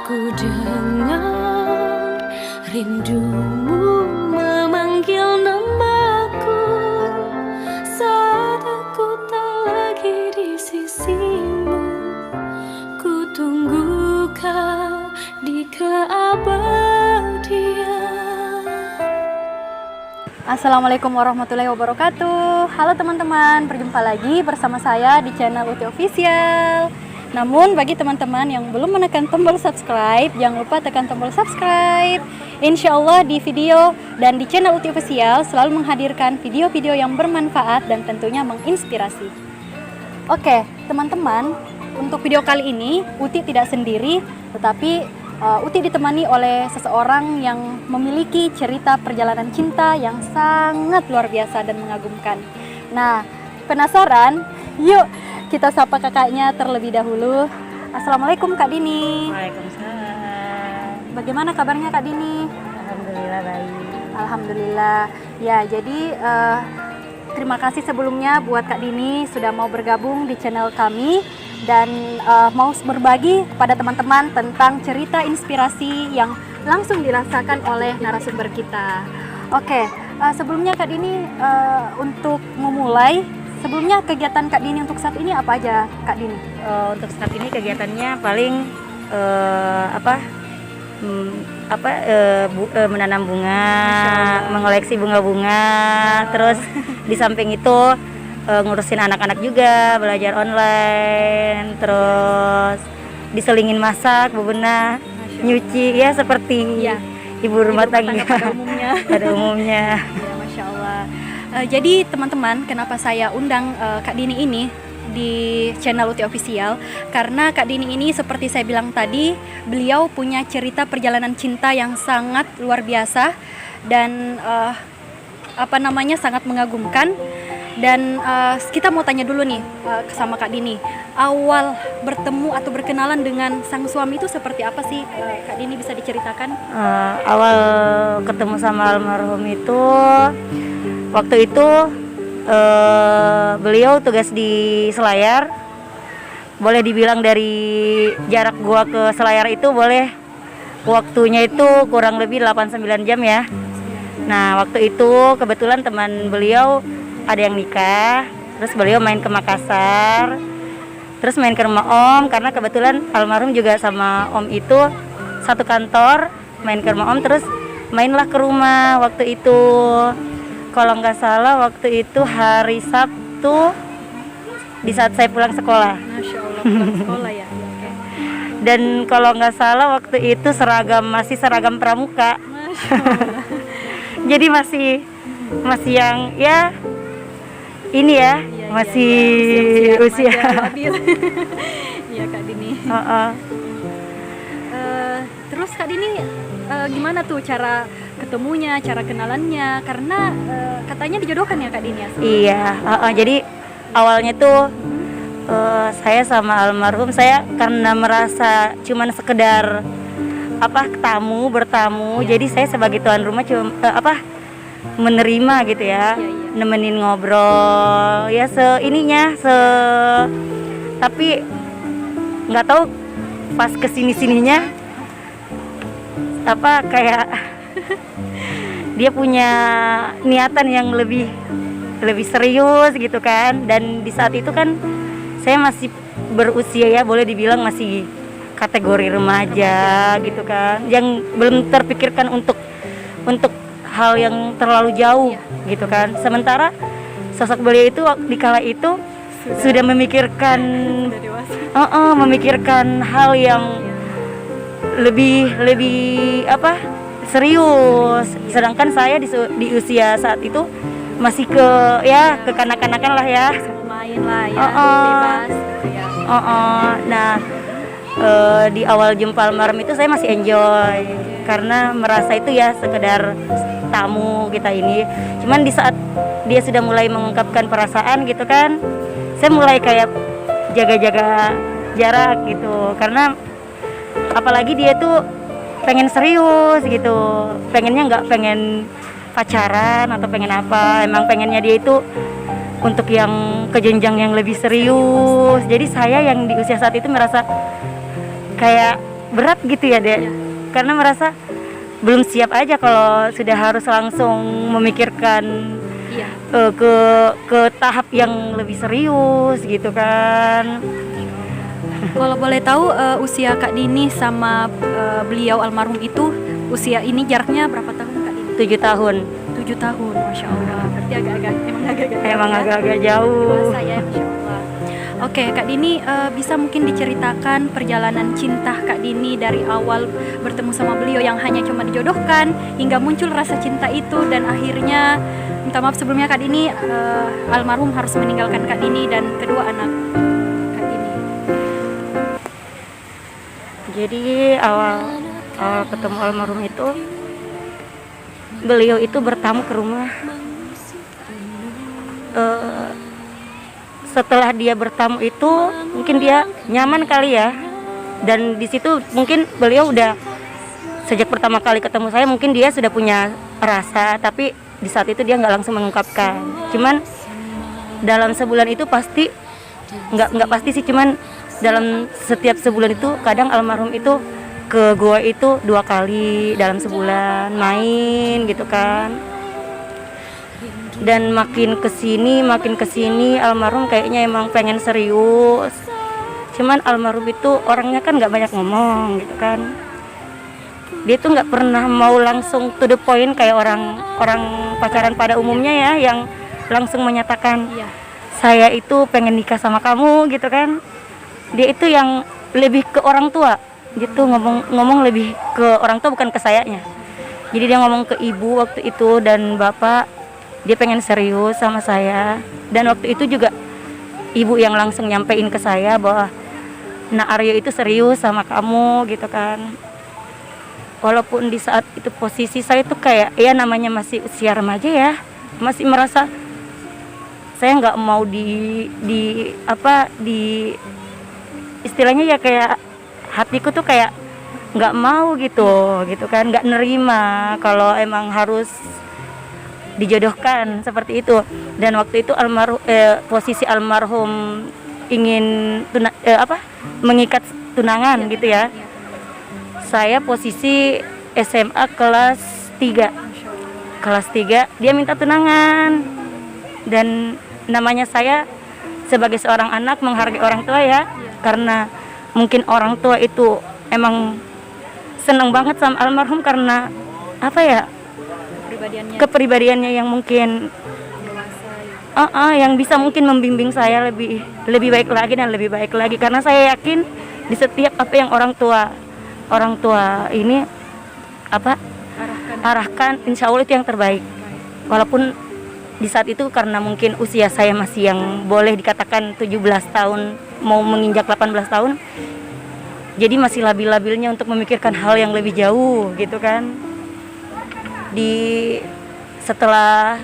Ku dengar rindumu memanggil namaku saat aku tak lagi di sisimu. Ku tunggu kau di keabadian. Assalamualaikum warahmatullahi wabarakatuh. Halo teman-teman, berjumpa lagi bersama saya di channel Uti Official. Namun bagi teman-teman yang belum menekan tombol subscribe, jangan lupa tekan tombol subscribe. Insya Allah di video dan di channel Uti Official selalu menghadirkan video-video yang bermanfaat dan tentunya menginspirasi. Oke teman-teman, untuk video kali ini Uti tidak sendiri, tetapi Uti ditemani oleh seseorang yang memiliki cerita perjalanan cinta yang sangat luar biasa dan mengagumkan. Nah, penasaran? Yuk kita sapa kakaknya terlebih dahulu. Assalamualaikum Kak Dini. Waalaikumsalam. Bagaimana kabarnya Kak Dini? Alhamdulillah baik. Alhamdulillah. Ya, jadi terima kasih sebelumnya buat Kak Dini sudah mau bergabung di channel kami dan mau berbagi kepada teman-teman tentang cerita inspirasi yang langsung dirasakan oleh narasumber kita. Oke, sebelumnya Kak Dini untuk memulai, sebelumnya kegiatan Kak Dini untuk saat ini apa aja Kak Dini? Untuk saat ini kegiatannya paling menanam bunga, mengoleksi bunga-bunga, terus di samping itu ngurusin anak-anak juga, belajar online, terus diselingin masak, bebenah, nyuci, ya seperti ibu rumah tangga pada umumnya. Pada umumnya. Ya, Masya Allah. Jadi teman-teman, kenapa saya undang Kak Dini ini di channel Uti Official? Karena Kak Dini ini seperti saya bilang tadi, beliau punya cerita perjalanan cinta yang sangat luar biasa dan sangat mengagumkan. Dan kita mau tanya dulu nih sama Kak Dini, awal bertemu atau berkenalan dengan sang suami itu seperti apa sih? Kak Dini bisa diceritakan? Awal ketemu sama almarhum itu, waktu itu beliau tugas di Selayar. Boleh dibilang dari jarak gua ke Selayar itu boleh waktunya itu kurang lebih 8-9 jam ya. Nah waktu itu kebetulan teman beliau ada yang nikah, terus beliau main ke Makassar, terus main ke rumah Om, karena kebetulan almarhum juga sama Om itu satu kantor, main ke rumah Om, terus mainlah ke rumah waktu itu. Kalau nggak salah waktu itu hari Sabtu di saat saya pulang sekolah. Masya Allah, pulang sekolah ya. Okay. Dan kalau nggak salah waktu itu masih seragam pramuka. Masya Allah. Jadi masih yang ya ini ya, masih usia. Iya Kak Dini. Terus Kak Dini gimana tuh cara ketemunya, cara kenalannya? Karena katanya dijodohkan ya Kak Dini ya? Iya, jadi awalnya tuh saya sama almarhum, saya karena merasa cuman sekedar bertamu, jadi saya sebagai tuan rumah cuma menerima gitu ya, nemenin ngobrol ya tapi nggak tahu pas kesini-sininya kayak dia punya niatan yang lebih serius gitu kan. Dan di saat itu kan saya masih berusia ya, boleh dibilang masih kategori remaja gitu kan, yang belum terpikirkan untuk hal yang terlalu jauh gitu kan. Sementara sosok beliau itu di kala itu sudah memikirkan hal yang lebih serius. Sedangkan saya di usia saat itu masih kekanak-kanakan lah ya. Main lah ya, bebas gitu ya. Nah di awal jumpa almarhum itu saya masih enjoy karena merasa itu ya sekedar tamu kita ini. Cuman di saat dia sudah mulai mengungkapkan perasaan gitu kan, saya mulai kayak jaga-jaga jarak gitu, karena apalagi dia tuh pengen serius gitu, pengennya nggak pengen pacaran atau pengen apa, emang pengennya dia itu untuk yang ke jenjang yang lebih serius. Jadi saya yang di usia saat itu merasa kayak berat gitu ya Dek, karena merasa belum siap aja kalau sudah harus langsung memikirkan Iya. ke tahap yang lebih serius gitu kan. Kalau boleh tahu usia Kak Dini sama beliau almarhum itu usia ini jaraknya berapa tahun Kak Dini? 7 tahun. 7 tahun, Masya Allah. Berarti Emang agak-agak jauh. Dewasa ya, Masya Allah. Oke, Kak Dini bisa mungkin diceritakan perjalanan cinta Kak Dini dari awal bertemu sama beliau yang hanya cuma dijodohkan hingga muncul rasa cinta itu dan akhirnya minta maaf sebelumnya Kak Dini almarhum harus meninggalkan Kak Dini dan kedua anak Kak Dini. Jadi awal ketemu almarhum itu beliau itu bertamu ke rumah. Setelah dia bertamu itu mungkin dia nyaman kali ya, dan di situ mungkin beliau udah sejak pertama kali ketemu saya mungkin dia sudah punya rasa, tapi di saat itu dia nggak langsung mengungkapkan. Cuman dalam sebulan itu pasti nggak pasti sih, cuman dalam setiap sebulan itu kadang almarhum itu ke gua itu 2 kali dalam sebulan main gitu kan. Dan makin kesini almarhum kayaknya emang pengen serius. Cuman almarhum itu orangnya kan nggak banyak ngomong gitu kan. Dia tuh nggak pernah mau langsung to the point kayak orang pacaran pada umumnya ya, yang langsung menyatakan saya itu pengen nikah sama kamu gitu kan. Dia itu yang lebih ke orang tua gitu, ngomong lebih ke orang tua bukan ke sayanya. Jadi dia ngomong ke ibu waktu itu dan bapak, dia pengen serius sama saya. Dan waktu itu juga ibu yang langsung nyampein ke saya bahwa Nak Aryo itu serius sama kamu gitu kan. Walaupun di saat itu posisi saya tuh kayak ya namanya masih usia remaja ya, masih merasa saya nggak mau di istilahnya ya, kayak hatiku tuh kayak nggak mau gitu kan, nggak nerima kalau emang harus dijodohkan seperti itu. Dan waktu itu posisi almarhum ingin mengikat tunangan gitu ya. Saya posisi SMA kelas 3 dia minta tunangan, dan namanya saya sebagai seorang anak menghargai orang tua ya, karena mungkin orang tua itu emang senang banget sama almarhum karena apa ya, kepribadiannya yang mungkin yang bisa mungkin membimbing saya lebih baik lagi dan lebih baik lagi, karena saya yakin di setiap apa yang orang tua ini arahkan insya Allah itu yang terbaik. Walaupun di saat itu karena mungkin usia saya masih yang boleh dikatakan 17 tahun mau menginjak 18 tahun, jadi masih labil-labilnya untuk memikirkan hal yang lebih jauh gitu kan. Setelah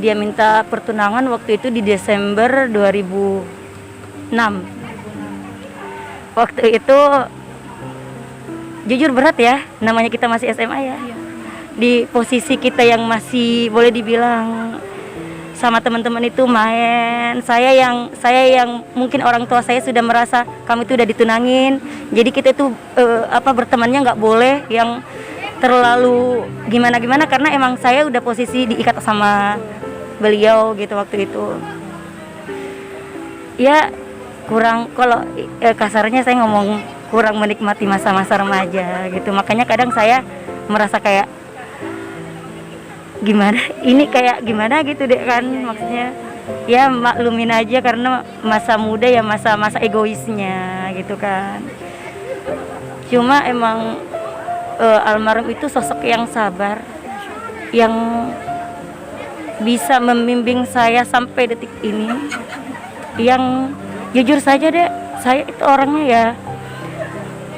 dia minta pertunangan waktu itu di Desember 2006. Waktu itu jujur berat ya, namanya kita masih SMA ya. Di posisi kita yang masih boleh dibilang sama teman-teman itu main, saya yang mungkin orang tua saya sudah merasa kamu itu udah ditunangin, jadi kita itu bertemannya nggak boleh yang terlalu gimana karena emang saya udah posisi diikat sama beliau gitu waktu itu. Ya kurang, kalau kasarnya saya ngomong kurang menikmati masa-masa remaja gitu. Makanya kadang saya merasa kayak gimana gitu deh kan, maksudnya ya maklumin aja karena masa muda ya, masa egoisnya gitu kan. Cuma emang almarhum itu sosok yang sabar, yang bisa membimbing saya sampai detik ini. Yang jujur saja deh, saya itu orangnya ya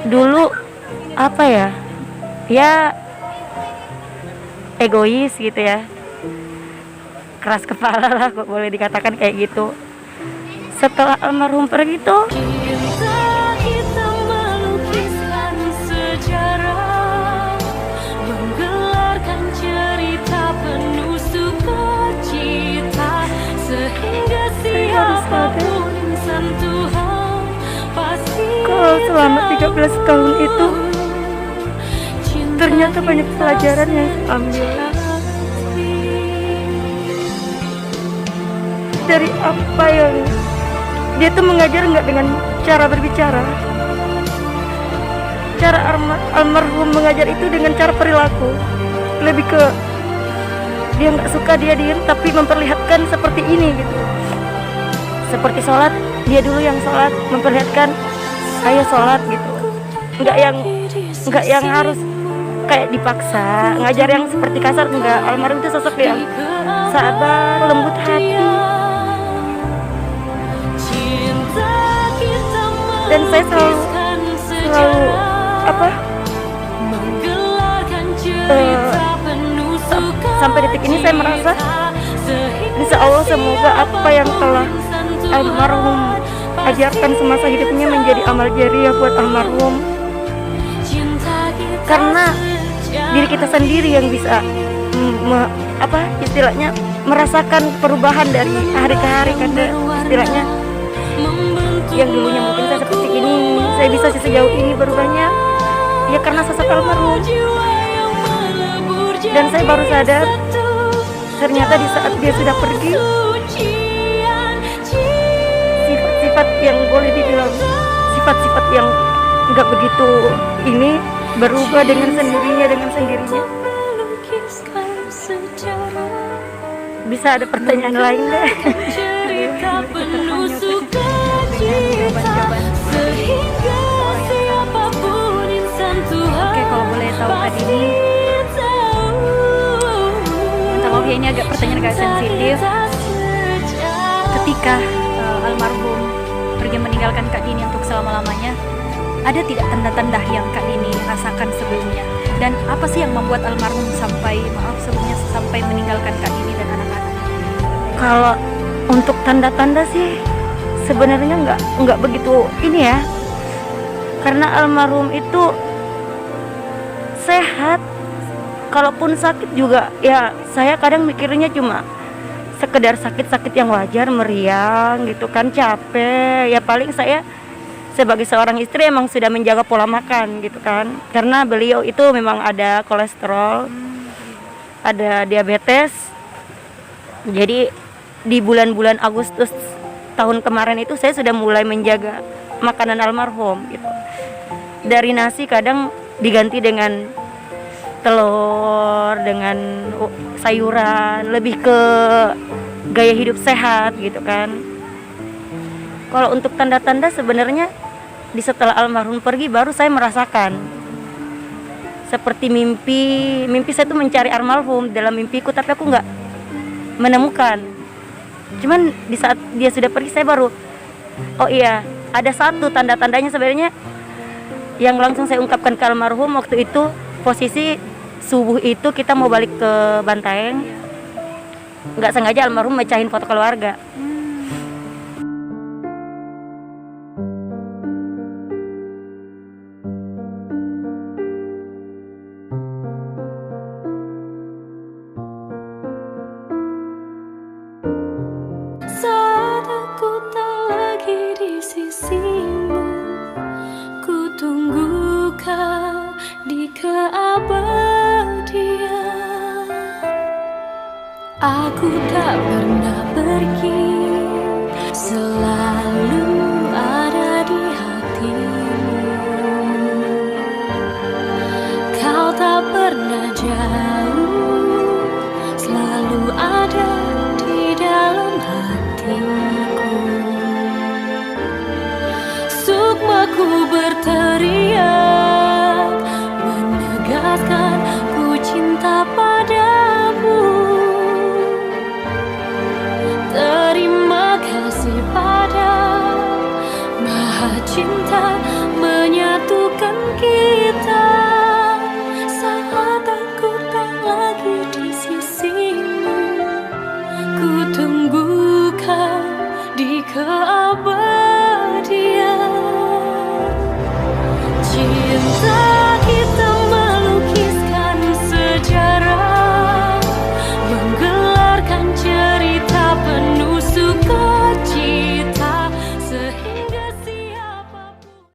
dulu ya egois gitu ya, keras kepala lah kok boleh dikatakan kayak gitu. Setelah almarhum pergi tuh Kita melukiskan sejarah, menggelarkan cerita penuh sukacita, sehingga siapapun sentuhan pasti selama 13 tahun itu ternyata banyak pelajaran yang saya ambil dari apa yang dia tuh mengajar, nggak dengan cara berbicara. Cara almarhum mengajar itu dengan cara perilaku, lebih ke dia nggak suka dia diem tapi memperlihatkan seperti ini gitu. Seperti sholat, dia dulu yang sholat memperlihatkan ayo sholat gitu, nggak yang harus kayak dipaksa ngajar yang seperti kasar, enggak. Almarhum itu sosok yang sabar, lembut hati, dan saya selalu sampai detik ini saya merasa insya Allah semoga apa yang telah almarhum ajarkan semasa hidupnya menjadi amal jariah buat almarhum, karena diri kita sendiri yang bisa istilahnya merasakan perubahan dari hari ke hari, karena istilahnya yang dulunya mungkin saya seperti ini, saya bisa sejauh ini berubahnya ya karena sosok almarhum. Dan saya baru sadar ternyata di saat dia sudah pergi, sifat-sifat yang boleh dibilang sifat-sifat yang nggak begitu ini berubah dengan sendirinya. Bisa ada pertanyaan lain deh? Oke, kalau boleh tahu Kak Dini, minta maaf ya, ini agak pertanyaan agak sensitif. Ketika almarhum pergi meninggalkan Kak Dini untuk selama-lamanya, ada tidak tanda-tanda yang Kak Dini rasakan sebelumnya? Dan apa sih yang membuat almarhum sampai meninggalkan Kak Dini dan anak-anak? Kalau untuk tanda-tanda sih sebenarnya nggak begitu ini ya, karena almarhum itu sehat. Kalaupun sakit juga ya saya kadang mikirnya cuma sekedar sakit-sakit yang wajar, meriang gitu kan, capek ya. Paling saya sebagai seorang istri emang sudah menjaga pola makan gitu kan, karena beliau itu memang ada kolesterol, ada diabetes. Jadi di bulan-bulan Agustus tahun kemarin itu saya sudah mulai menjaga makanan almarhum gitu. Dari nasi kadang diganti dengan telur, dengan sayuran, lebih ke gaya hidup sehat gitu kan. Kalau untuk tanda-tanda sebenarnya di setelah almarhum pergi baru saya merasakan seperti mimpi saya tuh mencari almarhum dalam mimpiku, tapi aku nggak menemukan. Cuman di saat dia sudah pergi saya baru, oh iya, ada satu tanda-tandanya sebenarnya yang langsung saya ungkapkan ke almarhum. Waktu itu posisi subuh itu kita mau balik ke Bantaeng, nggak sengaja almarhum mecahin foto keluarga. Saat aku tak lagi di sisimu, ku tunggu kau di keabadian. Aku tak pernah pergi, selalu ada di hatimu. Kau tak pernah jauh, selalu ada di dalam hatiku. Sukmaku berteriak, menegaskan ku cinta padamu. Terima kasih pada Maha Cinta